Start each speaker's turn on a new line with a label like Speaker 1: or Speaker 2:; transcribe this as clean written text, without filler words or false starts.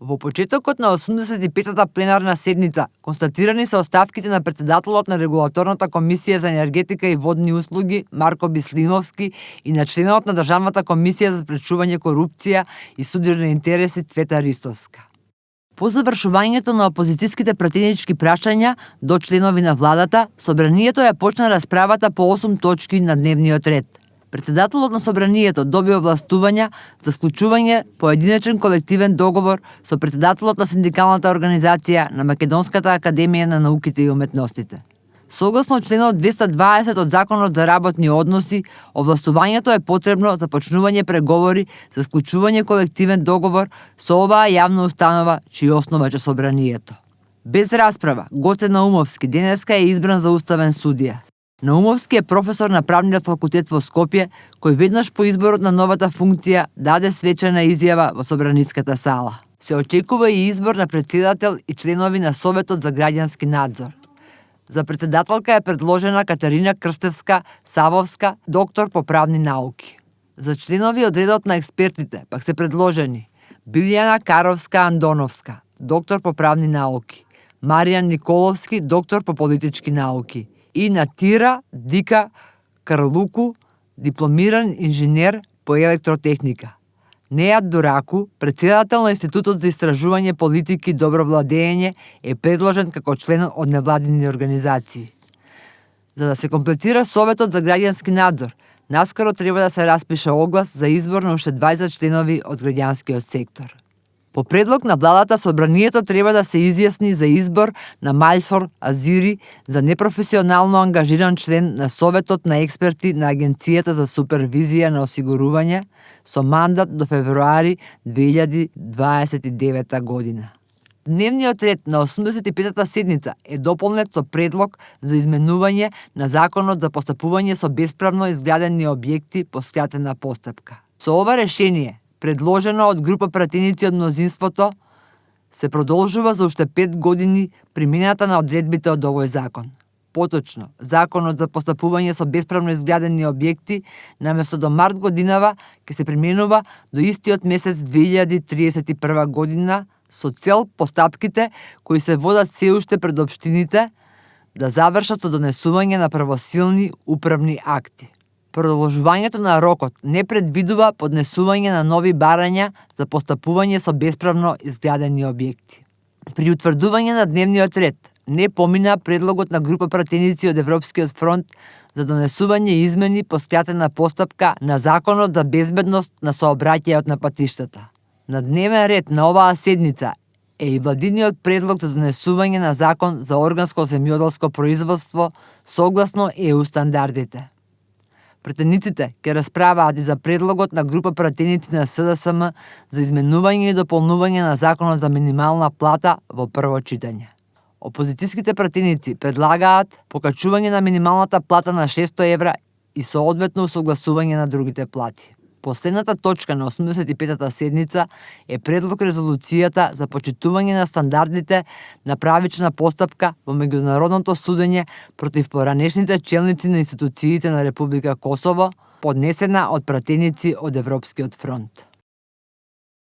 Speaker 1: Во почетокот на 85-та пленарна седница констатирани се оставките на претседателот на Регулаторната комисија за енергетика и водни услуги Марко Бислимовски и на членот на Државната комисија за спречување корупција и судирни интереси Цвета Ристовска. По завршувањето на опозицијските пратенички прашања до членови на владата, собранието ја почна расправата по 8 точки на дневниот ред. Претседателот на собранието доби овластувања за склучување поединечен колективен договор со претседателот на синдикалната организација на Македонската академија на науките и уметностите. Согласно членот 220 од Законот за работни односи, овластувањето е потребно за почнување преговори за склучување колективен договор со оваа јавна установа чиј основач е собранието. Без расправа, Гоце Наумовски денеска е избран за уставен судија. Наумовски е професор на правниот факултет во Скопје, кој веднаш по изборот на новата функција даде свечена изјава во собраниската сала. Се очекува и избор на претседател и членови на Советот за граѓански надзор. За претседателка е предложена Катерина Крстевска-Савовска, доктор по правни науки. За членови од редот на експертите пак се предложени Билјана Каровска-Андоновска, доктор по правни науки, Маријан Николовски, доктор по политички науки, и Натира Дика Карлуку, дипломиран инженер по електротехника. Нејат Дураку, претседател на Институтот за истражување политики и добро владење, е предложен како член од невладини организации. За да се комплетира Советот за граѓански надзор, наскоро треба да се распише оглас за избор на уште 20 членови од граѓанскиот сектор. По предлог на владата, собранието треба да се изјасни за избор на Мајсор Азири за непрофесионално ангажиран член на Советот на експерти на Агенцијата за супервизија на осигурување со мандат до февруари 2029 година. Дневниот ред на 85-та седница е дополнет со предлог за изменување на Законот за постапување со бесправно изградени објекти по скратена постапка. Со ова решение, предложено од група пратеници од мнозинството, се продолжува за уште 5 години примената на одредбите од овој закон. Поточно, Законот за постапување со бесправно изградени објекти, наместо до март годинава, ќе се применува до истиот месец 2031 година, со цел постапките кои се водат се уште пред општините да завршат со донесување на правосилни управни акти. Продолжувањето на рокот не предвидува поднесување на нови барања за постапување со бесправно изградени објекти. При утврдување на дневниот ред не помина предлогот на група пратеници од Европскиот фронт за донесување измени по скратена постапка на Законот за безбедност на сообраќајот на патиштата. На дневен ред на оваа седница е и владиниот предлог за донесување на Закон за органско земјоделско производство согласно ЕУ стандардите. Пратениците ќе расправаат и за предлогот на група пратеници на СДСМ за изменување и дополнување на Законот за минимална плата во прво читање. Опозицијските пратеници предлагаат покачување на минималната плата на 600 евра и соодветно усогласување на другите плати. Последната точка на 85-та седница е предлог резолуцијата за почитување на стандардите на правична постапка во меѓународното судење против поранешните челници на институциите на Република Косово, поднесена од пратеници од Европскиот фронт.